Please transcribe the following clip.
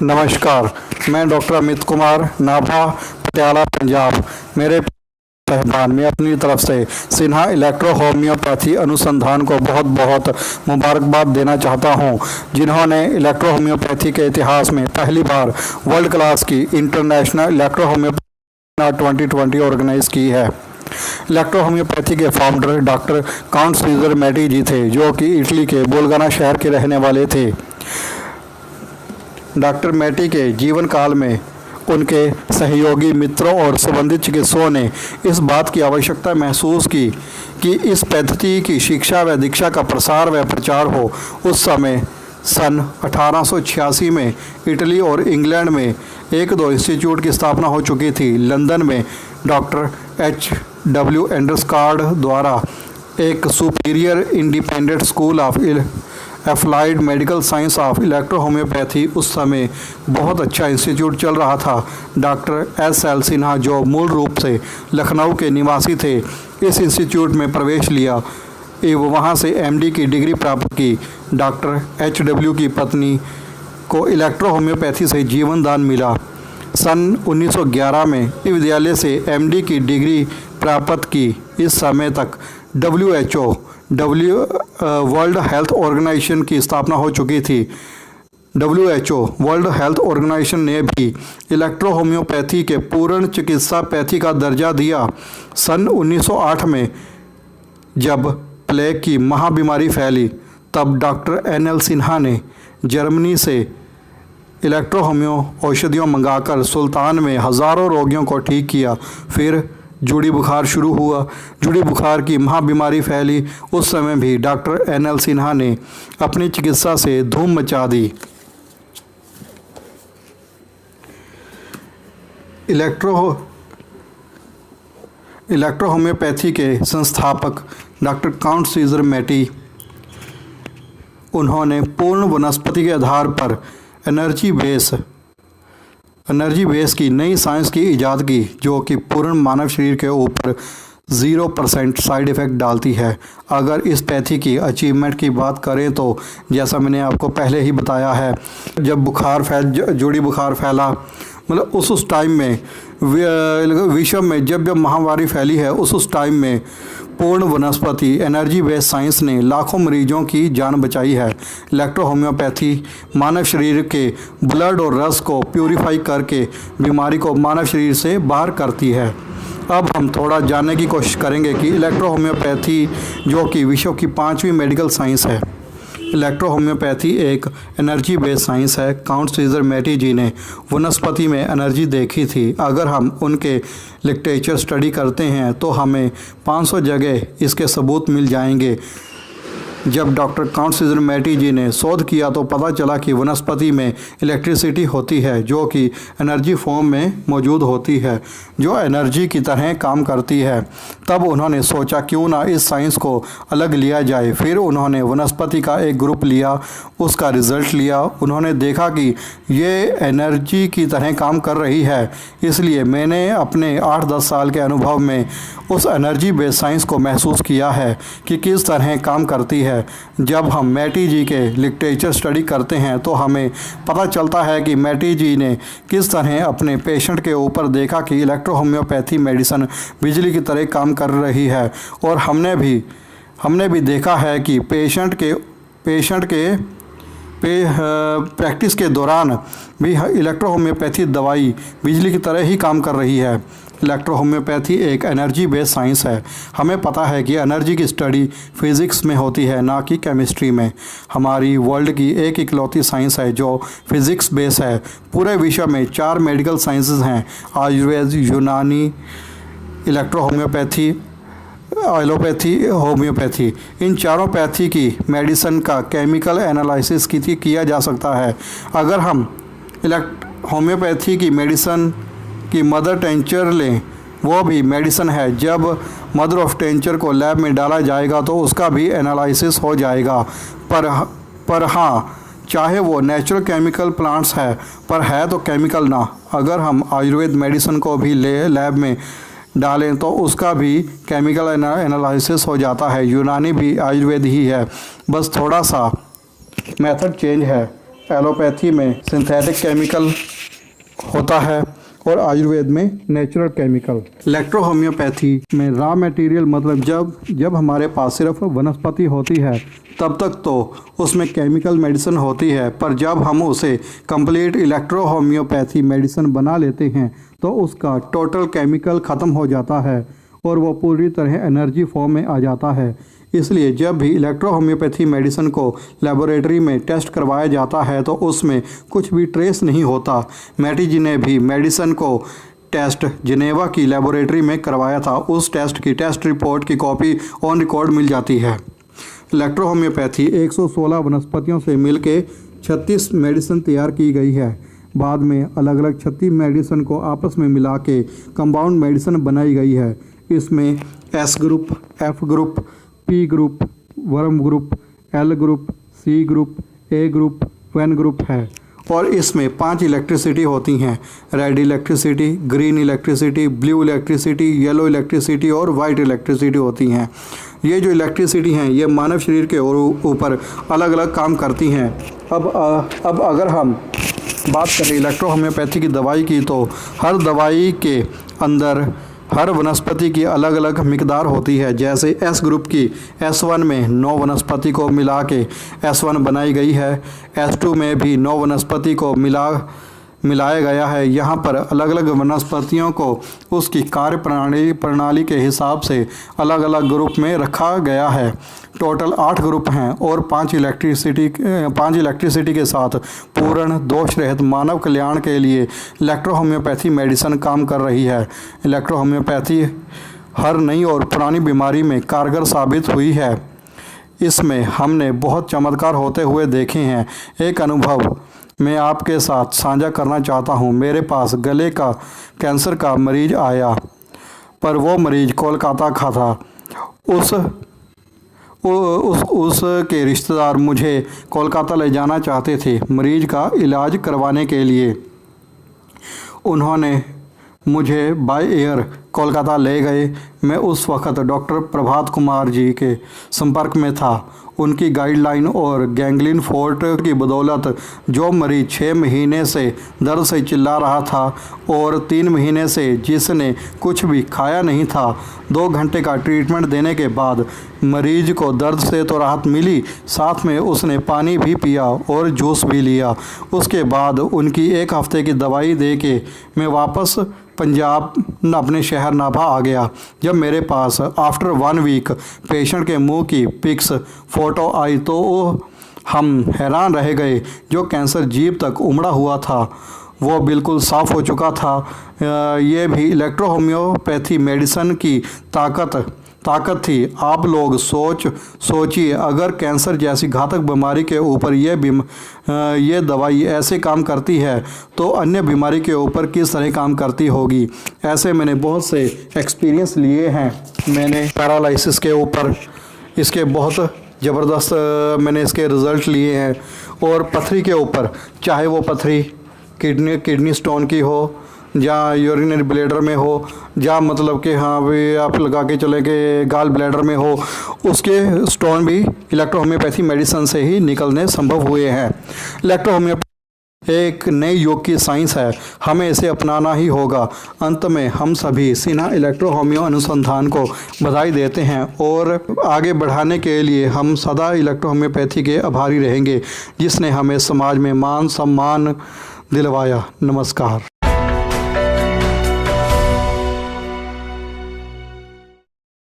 नमस्कार, मैं डॉक्टर अमित कुमार नाभा, पटियाला, पंजाब। मेरे साहिबान मैं अपनी तरफ से सिन्हा इलेक्ट्रो होम्योपैथी अनुसंधान को बहुत बहुत मुबारकबाद देना चाहता हूं, जिन्होंने इलेक्ट्रो होम्योपैथी के इतिहास में पहली बार वर्ल्ड क्लास की इंटरनेशनल इलेक्ट्रो होम्योपैथी 2020 ऑर्गेनाइज की है। इलेक्ट्रो होम्योपैथी के फाउंडर डॉक्टर काउंट सीजर मैटी जी थे, जो कि इटली के बोलगाना शहर के रहने वाले थे। डॉक्टर मैटी के जीवन काल में उनके सहयोगी मित्रों और संबंधित चिकित्सकों ने इस बात की आवश्यकता महसूस की कि इस पद्धति की शिक्षा व दीक्षा का प्रसार व प्रचार हो। उस समय सन 1886 में इटली और इंग्लैंड में एक दो इंस्टीट्यूट की स्थापना हो चुकी थी। लंदन में डॉक्टर H.W. एंडरस्कार्ड द्वारा एक superior independent school of applied medical science of electro homeopathy उस समय बहुत अच्छा इंस्टीट्यूट चल रहा था। Doctor S.L. सिन्हा, जो मूल रूप से लखनऊ के निवासी थे, इस इंस्टीट्यूट में प्रवेश लिया एवं वहां से MD की डिग्री प्राप्त की। Doctor H.W. की पत्नी को इलेक्ट्रो होम्योपैथी से जीवन दान मिला। सन 1911 में इस विद्यालय से MD की डिग्री प्राप्त की। इस समय तक WHO वर्ल्ड हेल्थ ऑर्गेनाइजेशन की स्थापना हो चुकी थी। WHO वर्ल्ड हेल्थ ऑर्गेनाइजेशन ने भी इलेक्ट्रो होम्योपैथी के पूर्ण चिकित्सा पैथी का दर्जा दिया। सन 1908 में जब प्लेग की महाबीमारी फैली, तब डॉक्टर NL सिन्हा ने जर्मनी से इलेक्ट्रो होम्यो औषधियों मंगाकर सुल्तान में हज़ारों रोगियों को ठीक किया। फिर जुड़ी बुखार शुरू हुआ। जुड़ी बुखार की महाबीमारी फैली। उस समय भी डॉक्टर NL सिन्हा ने अपनी चिकित्सा से धूम मचा दी। इलेक्ट्रो होम्योपैथी के संस्थापक डॉक्टर काउंट सीजर मैटी, उन्होंने पूर्ण वनस्पति के आधार पर एनर्जी बेस की नई साइंस की इजाद की, जो कि पूर्ण मानव शरीर के ऊपर 0% साइड इफ़ेक्ट डालती है। अगर इस पैथी की अचीवमेंट की बात करें तो जैसा मैंने आपको पहले ही बताया है, जब जुड़ी बुखार फैला, मतलब उस टाइम में विश्व में जब महामारी फैली है, उस टाइम में पूर्ण वनस्पति एनर्जी बेस्ड साइंस ने लाखों मरीजों की जान बचाई है। इलेक्ट्रो होम्योपैथी मानव शरीर के ब्लड और रस को प्यूरिफाई करके बीमारी को मानव शरीर से बाहर करती है। अब हम थोड़ा जानने की कोशिश करेंगे कि इलेक्ट्रो होम्योपैथी, जो कि विश्व की 5वीं मेडिकल साइंस है, इलेक्ट्रो होम्योपैथी एक एनर्जी बेस्ड साइंस है। काउंट सीजर मैटी जी ने वनस्पति में एनर्जी देखी थी। अगर हम उनके लिटरेचर स्टडी करते हैं तो हमें 500 जगह इसके सबूत मिल जाएंगे। जब डॉक्टर काउंट सीजर मैटी जी ने शोध किया तो पता चला कि वनस्पति में इलेक्ट्रिसिटी होती है, जो कि एनर्जी फॉर्म में मौजूद होती है, जो एनर्जी की तरह काम करती है। तब उन्होंने सोचा क्यों ना इस साइंस को अलग लिया जाए। फिर उन्होंने वनस्पति का एक ग्रुप लिया, उसका रिज़ल्ट लिया। उन्होंने देखा कि ये एनर्जी की तरह काम कर रही है। इसलिए मैंने अपने 8-10 साल के अनुभव में उस एनर्जी बेस्ड साइंस को महसूस किया है कि किस तरह काम करती है। जब हम मैटी जी के लिटरेचर स्टडी करते हैं तो हमें पता चलता है कि मैटी जी ने किस तरह अपने पेशेंट के ऊपर देखा कि इलेक्ट्रो होम्योपैथी मेडिसिन बिजली की तरह काम कर रही है। और हमने भी देखा है कि पेशेंट के प्रैक्टिस के दौरान भी इलेक्ट्रो होम्योपैथी दवाई बिजली की तरह ही काम कर रही है। इलेक्ट्रो होम्योपैथी एक एनर्जी बेस्ड साइंस है। हमें पता है कि एनर्जी की स्टडी फिज़िक्स में होती है, ना कि केमिस्ट्री में। हमारी वर्ल्ड की एक इकलौती साइंस है जो फिज़िक्स बेस्ड है। पूरे विश्व में 4 मेडिकल साइंसेज हैं: आयुर्वेद, यूनानी, इलेक्ट्रो होम्योपैथी, एलोपैथी, होम्योपैथी। इन चारों पैथी की मेडिसिन का केमिकल एनालिसिस किया जा सकता है। अगर हम होम्योपैथी की मेडिसिन की मदर टेंचर लें, वो भी मेडिसिन है। जब मदर ऑफ टेंचर को लैब में डाला जाएगा तो उसका भी एनालिसिस हो जाएगा। पर हाँ, चाहे वो नेचुरल केमिकल प्लांट्स है, पर है तो केमिकल ना। अगर हम आयुर्वेद मेडिसिन को भी लैब में डालें तो उसका भी केमिकल एनालिसिस हो जाता है। यूनानी भी आयुर्वेद ही है, बस थोड़ा सा मेथड चेंज है। एलोपैथी में सिंथेटिक केमिकल होता है और आयुर्वेद में नेचुरल केमिकल। इलेक्ट्रो होम्योपैथी में रॉ मटेरियल मतलब जब हमारे पास सिर्फ वनस्पति होती है तब तक तो उसमें केमिकल मेडिसिन होती है, पर जब हम उसे कंप्लीट इलेक्ट्रो होम्योपैथी मेडिसिन बना लेते हैं तो उसका टोटल केमिकल ख़त्म हो जाता है और वो पूरी तरह एनर्जी फॉर्म में आ जाता है। इसलिए जब भी इलेक्ट्रो होम्योपैथी मेडिसिन को लेबोरेटरी में टेस्ट करवाया जाता है तो उसमें कुछ भी ट्रेस नहीं होता। मैटी जी ने भी मेडिसिन को टेस्ट जिनेवा की लेबोरेटरी में करवाया था। उस टेस्ट की टेस्ट रिपोर्ट की कॉपी ऑन रिकॉर्ड मिल जाती है। इलेक्ट्रो होम्योपैथी 116 वनस्पतियों से मिलकर 36 मेडिसिन तैयार की गई है। बाद में अलग अलग 36 मेडिसिन को आपस में मिला के कंपाउंड मेडिसिन बनाई गई है। इसमें S group, F group, P group, वर्म group, L group, C group, A group, वेन ग्रुप है और इसमें 5 इलेक्ट्रिसिटी होती हैं। Red electricity, green electricity, blue electricity, yellow electricity और वाइट इलेक्ट्रिसिटी होती हैं। ये जो इलेक्ट्रिसिटी हैं ये मानव शरीर के ऊपर अलग अलग काम करती हैं। अब अगर हम बात करें इलेक्ट्रो होम्योपैथी की दवाई की तो हर दवाई के अंदर हर वनस्पति की अलग अलग मिकदार होती है। जैसे एस ग्रुप की S1 में 9 वनस्पति को मिला के S1 बनाई गई है। S2 में भी 9 वनस्पति को मिलाया गया है। यहाँ पर अलग अलग वनस्पतियों को उसकी कार्य प्रणाली के हिसाब से अलग अलग ग्रुप में रखा गया है। टोटल 8 ग्रुप हैं और 5 इलेक्ट्रिसिटी के साथ पूर्ण दोष रहित मानव कल्याण के लिए इलेक्ट्रो होम्योपैथी मेडिसिन काम कर रही है। इलेक्ट्रो होम्योपैथी हर नई और पुरानी बीमारी में कारगर साबित हुई है। इसमें हमने बहुत चमत्कार होते हुए देखे हैं। एक अनुभव मैं आपके साथ साझा करना चाहता हूँ। मेरे पास गले का कैंसर का मरीज आया, पर वो मरीज कोलकाता का था। उसके रिश्तेदार मुझे कोलकाता ले जाना चाहते थे मरीज का इलाज करवाने के लिए। उन्होंने मुझे बाय एयर कोलकाता ले गए। मैं उस वक़्त डॉक्टर प्रभात कुमार जी के संपर्क में था। उनकी गाइडलाइन और गैंग्लिन फोर्ट की बदौलत जो मरीज 6 महीने से दर्द से चिल्ला रहा था और 3 महीने से जिसने कुछ भी खाया नहीं था, 2 घंटे का ट्रीटमेंट देने के बाद मरीज को दर्द से तो राहत मिली, साथ में उसने पानी भी पिया और जूस भी लिया। उसके बाद उनकी 1 हफ्ते की दवाई दे के मैं वापस पंजाब अपने शहर नाभा आ गया। जब मेरे पास आफ्टर 1 वीक पेशेंट के मुंह की पिक्स फ़ोटो आई तो हम हैरान रह गए। जो कैंसर जीभ तक उमड़ा हुआ था वो बिल्कुल साफ़ हो चुका था। ये भी इलेक्ट्रो होम्योपैथी मेडिसिन की ताकत थी। आप लोग सोचिए अगर कैंसर जैसी घातक बीमारी के ऊपर ये दवाई ऐसे काम करती है तो अन्य बीमारी के ऊपर किस तरह काम करती होगी। ऐसे मैंने बहुत से एक्सपीरियंस लिए हैं। मैंने पैरालिसिस के ऊपर इसके बहुत ज़बरदस्त मैंने इसके रिज़ल्ट लिए हैं और पथरी के ऊपर, चाहे वो पथरी किडनी स्टोन की हो या यूरिनरी ब्लैडर में हो, या मतलब कि हाँ भी आप लगा के चले कि गाल ब्लैडर में हो, उसके स्टोन भी इलेक्ट्रो होम्योपैथी मेडिसिन से ही निकलने संभव हुए हैं। इलेक्ट्रो होम्योपैथी एक नई युग की साइंस है, हमें इसे अपनाना ही होगा। अंत में हम सभी सिन्हा इलेक्ट्रो होम्यो अनुसंधान को बधाई देते हैं और आगे बढ़ाने के लिए हम सदा इलेक्ट्रो होम्योपैथी के आभारी रहेंगे जिसने हमें समाज में मान सम्मान दिलवाया। नमस्कार।